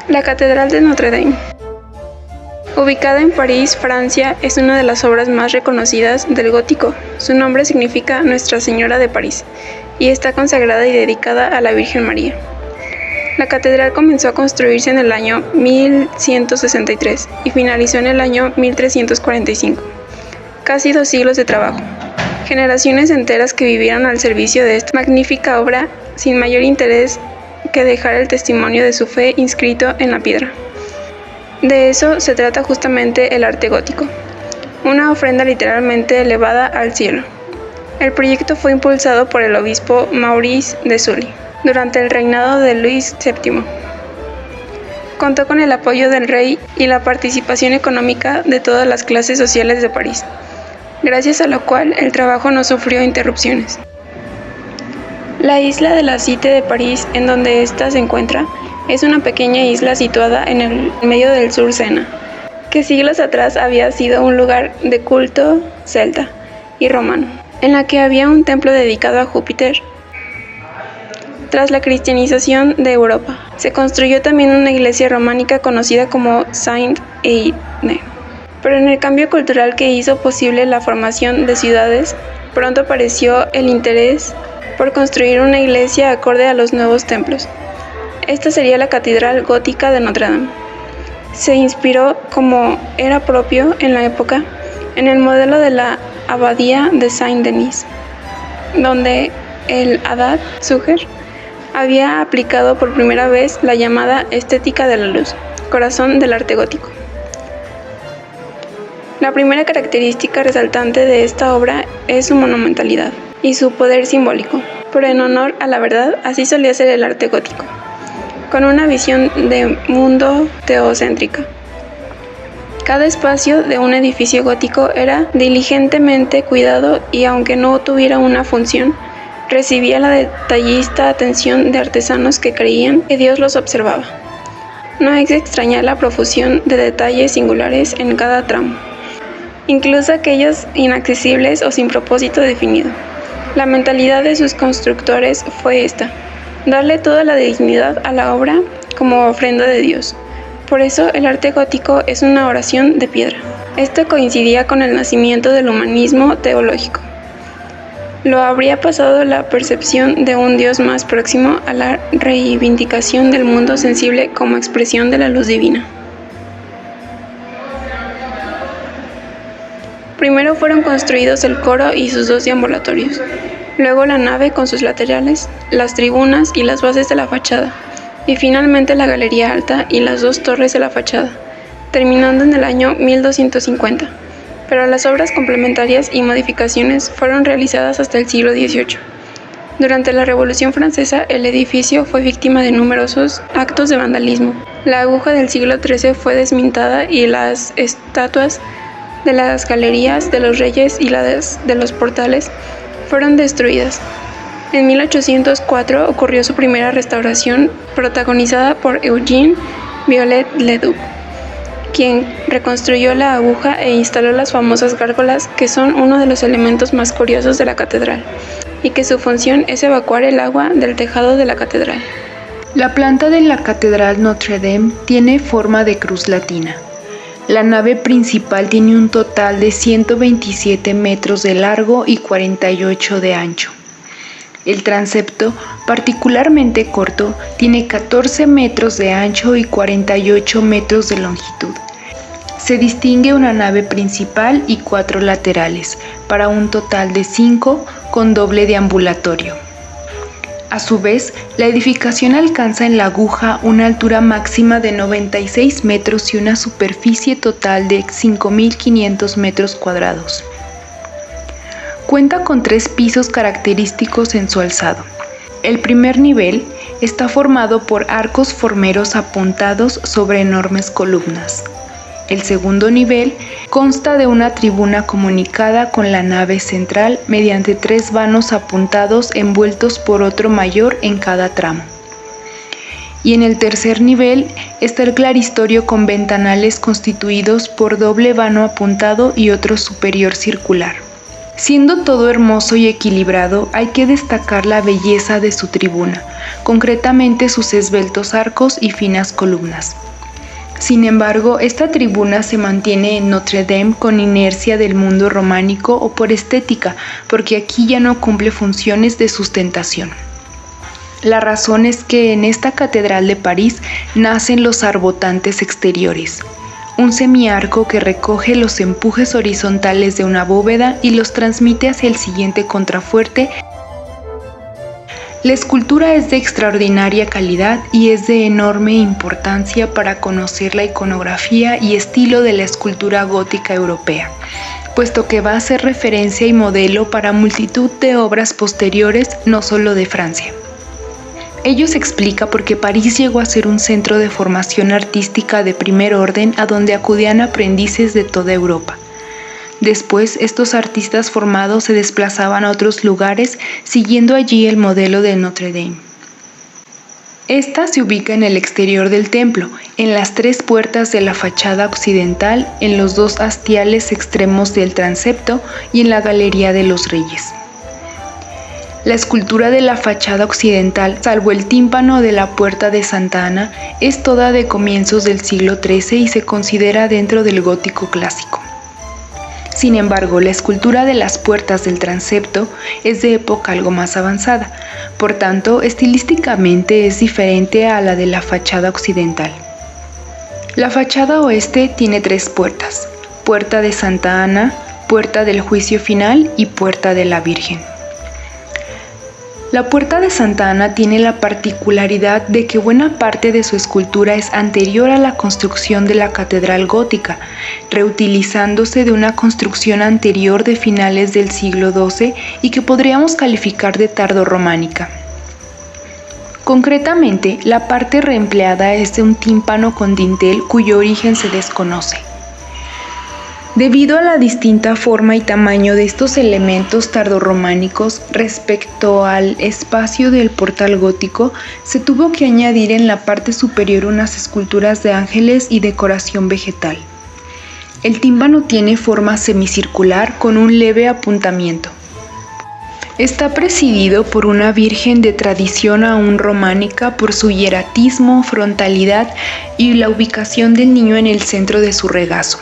La Catedral de Notre Dame. Ubicada en París, Francia, es una de las obras más reconocidas del gótico. Su nombre significa Nuestra Señora de París y está consagrada y dedicada a la Virgen María. La catedral comenzó a construirse en el año 1163 y finalizó en el año 1345. Casi 2 siglos de trabajo. Generaciones enteras que vivieron al servicio de esta magnífica obra sin mayor interés que dejar el testimonio de su fe inscrito en la piedra. De eso se trata justamente el arte gótico, una ofrenda literalmente elevada al cielo. El proyecto fue impulsado por el obispo Maurice de Sully durante el reinado de Luis VII. Contó con el apoyo del rey y la participación económica de todas las clases sociales de París, gracias a lo cual el trabajo no sufrió interrupciones. La isla de la Cité de París, en donde ésta se encuentra, es una pequeña isla situada en el medio del sur Sena, que siglos atrás había sido un lugar de culto celta y romano, en la que había un templo dedicado a Júpiter. Tras la cristianización de Europa, se construyó también una iglesia románica conocida como Saint-Étienne. Pero en el cambio cultural que hizo posible la formación de ciudades, pronto apareció el interés por construir una iglesia acorde a los nuevos templos. Esta sería la Catedral Gótica de Notre Dame. Se inspiró, como era propio en la época, en el modelo de la Abadía de Saint-Denis, donde el Haddad Suger había aplicado por primera vez la llamada estética de la luz, corazón del arte gótico. La primera característica resaltante de esta obra es su monumentalidad y su poder simbólico, pero en honor a la verdad, así solía ser el arte gótico, con una visión de mundo teocéntrica. Cada espacio de un edificio gótico era diligentemente cuidado y aunque no tuviera una función, recibía la detallista atención de artesanos que creían que Dios los observaba. No es de extrañar la profusión de detalles singulares en cada tramo, incluso aquellos inaccesibles o sin propósito definido. La mentalidad de sus constructores fue esta: darle toda la dignidad a la obra como ofrenda de Dios. Por eso el arte gótico es una oración de piedra. Esto coincidía con el nacimiento del humanismo teológico. Lo habría pasado la percepción de un Dios más próximo a la reivindicación del mundo sensible como expresión de la luz divina. Primero fueron construidos el coro y sus 2 deambulatorios, luego la nave con sus laterales, las tribunas y las bases de la fachada, y finalmente la galería alta y las 2 torres de la fachada, terminando en el año 1250, pero las obras complementarias y modificaciones fueron realizadas hasta el siglo XVIII. Durante la Revolución Francesa, el edificio fue víctima de numerosos actos de vandalismo. La aguja del siglo XIII fue desmintada y las estatuas de las galerías de los reyes y las de los portales fueron destruidas. En 1804 ocurrió su primera restauración, protagonizada por Eugène Viollet-le-Duc, quien reconstruyó la aguja e instaló las famosas gárgolas, que son uno de los elementos más curiosos de la catedral, y que su función es evacuar el agua del tejado de la catedral. La planta de la Catedral Notre Dame tiene forma de cruz latina. La nave principal tiene un total de 127 metros de largo y 48 de ancho. El transepto, particularmente corto, tiene 14 metros de ancho y 48 metros de longitud. Se distingue una nave principal y 4 laterales, para un total de 5 con doble deambulatorio. A su vez, la edificación alcanza en la aguja una altura máxima de 96 metros y una superficie total de 5.500 metros cuadrados. Cuenta con 3 pisos característicos en su alzado. El primer nivel está formado por arcos formeros apuntados sobre enormes columnas. El segundo nivel consta de una tribuna comunicada con la nave central mediante 3 vanos apuntados envueltos por otro mayor en cada tramo. Y en el tercer nivel está el claristorio con ventanales constituidos por doble vano apuntado y otro superior circular. Siendo todo hermoso y equilibrado, hay que destacar la belleza de su tribuna, concretamente sus esbeltos arcos y finas columnas. Sin embargo, esta tribuna se mantiene en Notre Dame con inercia del mundo románico o por estética, porque aquí ya no cumple funciones de sustentación. La razón es que en esta catedral de París nacen los arbotantes exteriores, un semiarco que recoge los empujes horizontales de una bóveda y los transmite hacia el siguiente contrafuerte. La escultura es de extraordinaria calidad y es de enorme importancia para conocer la iconografía y estilo de la escultura gótica europea, puesto que va a ser referencia y modelo para multitud de obras posteriores, no solo de Francia. Ello se explica porque París llegó a ser un centro de formación artística de primer orden a donde acudían aprendices de toda Europa. Después, estos artistas formados se desplazaban a otros lugares siguiendo allí el modelo de Notre Dame. Esta se ubica en el exterior del templo, en las 3 puertas de la fachada occidental, en los 2 hastiales extremos del transepto y en la Galería de los Reyes. La escultura de la fachada occidental, salvo el tímpano de la puerta de Santa Ana, es toda de comienzos del siglo XIII y se considera dentro del gótico clásico. Sin embargo, la escultura de las puertas del transepto es de época algo más avanzada, por tanto, estilísticamente es diferente a la de la fachada occidental. La fachada oeste tiene 3 puertas: Puerta de Santa Ana, Puerta del Juicio Final y Puerta de la Virgen. La Puerta de Santa Ana tiene la particularidad de que buena parte de su escultura es anterior a la construcción de la catedral gótica, reutilizándose de una construcción anterior de finales del siglo XII y que podríamos calificar de tardorrománica. Concretamente, la parte reempleada es de un tímpano con dintel cuyo origen se desconoce. Debido a la distinta forma y tamaño de estos elementos tardorrománicos respecto al espacio del portal gótico, se tuvo que añadir en la parte superior unas esculturas de ángeles y decoración vegetal. El tímpano tiene forma semicircular con un leve apuntamiento. Está presidido por una Virgen de tradición aún románica por su hieratismo, frontalidad y la ubicación del niño en el centro de su regazo.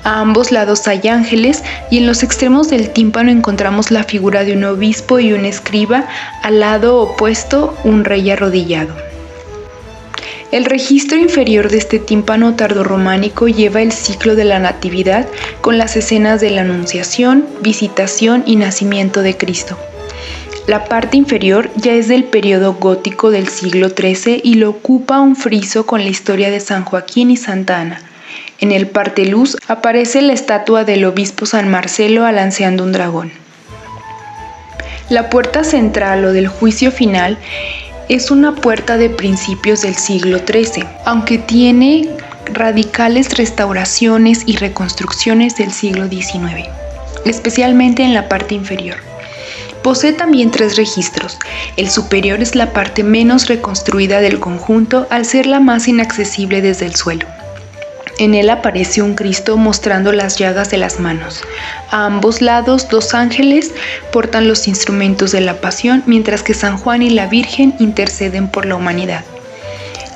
A ambos lados hay ángeles y en los extremos del tímpano encontramos la figura de un obispo y un escriba, al lado opuesto un rey arrodillado. El registro inferior de este tímpano tardorrománico lleva el ciclo de la Natividad con las escenas de la Anunciación, Visitación y Nacimiento de Cristo. La parte inferior ya es del periodo gótico del siglo XIII y lo ocupa un friso con la historia de San Joaquín y Santa Ana. En el parteluz aparece la estatua del obispo San Marcelo alanceando un dragón. La puerta central o del Juicio Final es una puerta de principios del siglo XIII, aunque tiene radicales restauraciones y reconstrucciones del siglo XIX, especialmente en la parte inferior. Posee también 3 registros. El superior es la parte menos reconstruida del conjunto al ser la más inaccesible desde el suelo. En él aparece un Cristo mostrando las llagas de las manos. A ambos lados 2 ángeles portan los instrumentos de la pasión, mientras que San Juan y la Virgen interceden por la humanidad.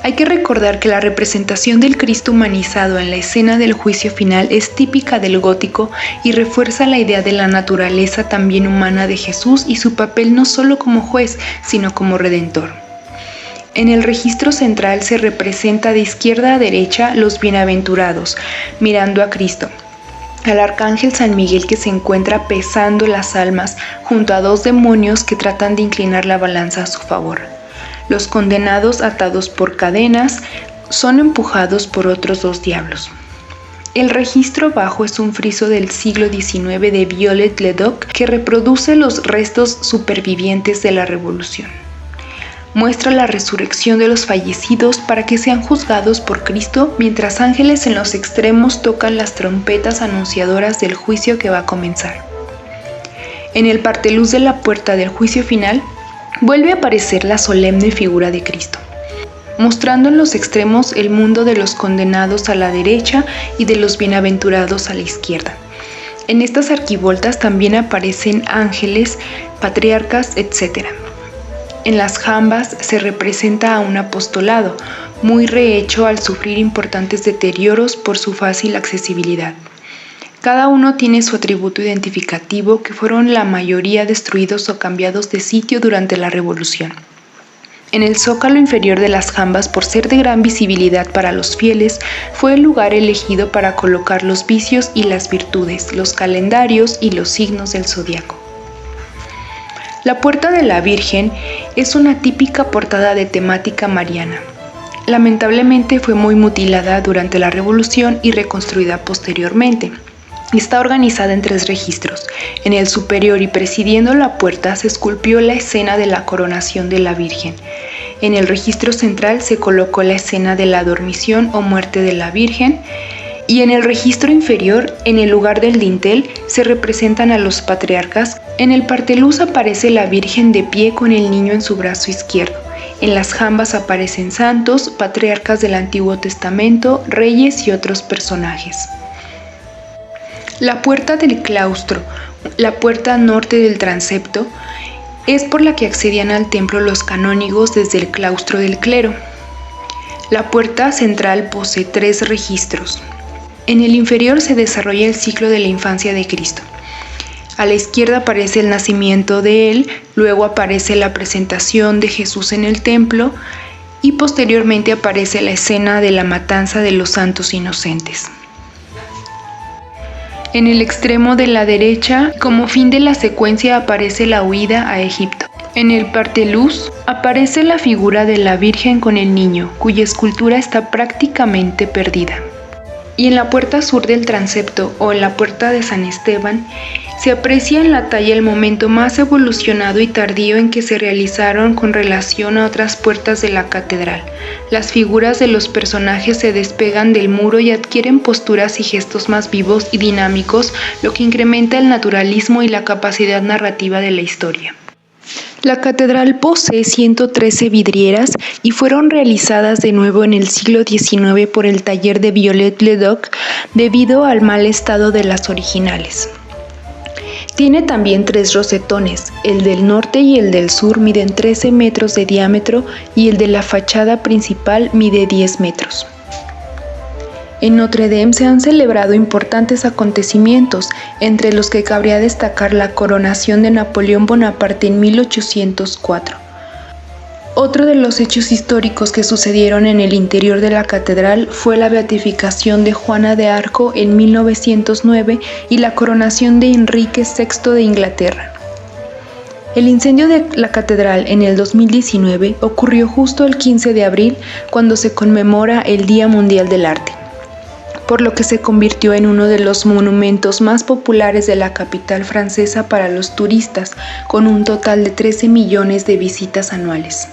Hay que recordar que la representación del Cristo humanizado en la escena del Juicio Final es típica del gótico y refuerza la idea de la naturaleza también humana de Jesús y su papel no solo como juez, sino como redentor. En el registro central se representa de izquierda a derecha los bienaventurados, mirando a Cristo, al arcángel San Miguel que se encuentra pesando las almas junto a 2 demonios que tratan de inclinar la balanza a su favor. Los condenados atados por cadenas son empujados por otros 2 diablos. El registro bajo es un friso del siglo XIX de Viollet Ledoux que reproduce los restos supervivientes de la Revolución. Muestra la resurrección de los fallecidos para que sean juzgados por Cristo, mientras ángeles en los extremos tocan las trompetas anunciadoras del juicio que va a comenzar. En el parteluz de la puerta del Juicio Final, vuelve a aparecer la solemne figura de Cristo, mostrando en los extremos el mundo de los condenados a la derecha y de los bienaventurados a la izquierda. En estas arquivoltas también aparecen ángeles, patriarcas, etc. En las jambas se representa a un apostolado, muy rehecho al sufrir importantes deterioros por su fácil accesibilidad. Cada uno tiene su atributo identificativo, que fueron la mayoría destruidos o cambiados de sitio durante la Revolución. En el zócalo inferior de las jambas, por ser de gran visibilidad para los fieles, fue el lugar elegido para colocar los vicios y las virtudes, los calendarios y los signos del zodiaco. La Puerta de la Virgen es una típica portada de temática mariana. Lamentablemente fue muy mutilada durante la Revolución y reconstruida posteriormente. Está organizada en 3 registros. En el superior y presidiendo la puerta se esculpió la escena de la coronación de la Virgen. En el registro central se colocó la escena de la dormición o muerte de la Virgen. Y en el registro inferior, en el lugar del dintel, se representan a los patriarcas. En el parteluz aparece la Virgen de pie con el niño en su brazo izquierdo. En las jambas aparecen santos, patriarcas del Antiguo Testamento, reyes y otros personajes. La puerta del claustro, la puerta norte del transepto, es por la que accedían al templo los canónigos desde el claustro del clero. La puerta central posee 3 registros. En el inferior se desarrolla el ciclo de la infancia de Cristo. A la izquierda aparece el nacimiento de él, luego aparece la presentación de Jesús en el templo y posteriormente aparece la escena de la matanza de los santos inocentes. En el extremo de la derecha, como fin de la secuencia, aparece la huida a Egipto. En el parteluz aparece la figura de la Virgen con el niño, cuya escultura está prácticamente perdida. Y en la puerta sur del transepto, o en la puerta de San Esteban, se aprecia en la talla el momento más evolucionado y tardío en que se realizaron con relación a otras puertas de la catedral. Las figuras de los personajes se despegan del muro y adquieren posturas y gestos más vivos y dinámicos, lo que incrementa el naturalismo y la capacidad narrativa de la historia. La catedral posee 113 vidrieras y fueron realizadas de nuevo en el siglo XIX por el taller de Viollet-le-Duc debido al mal estado de las originales. Tiene también 3 rosetones, el del norte y el del sur miden 13 metros de diámetro y el de la fachada principal mide 10 metros. En Notre Dame se han celebrado importantes acontecimientos, entre los que cabría destacar la coronación de Napoleón Bonaparte en 1804. Otro de los hechos históricos que sucedieron en el interior de la catedral fue la beatificación de Juana de Arco en 1909 y la coronación de Enrique VI de Inglaterra. El incendio de la catedral en el 2019 ocurrió justo el 15 de abril, cuando se conmemora el Día Mundial del Arte, por lo que se convirtió en uno de los monumentos más populares de la capital francesa para los turistas, con un total de 13 millones de visitas anuales.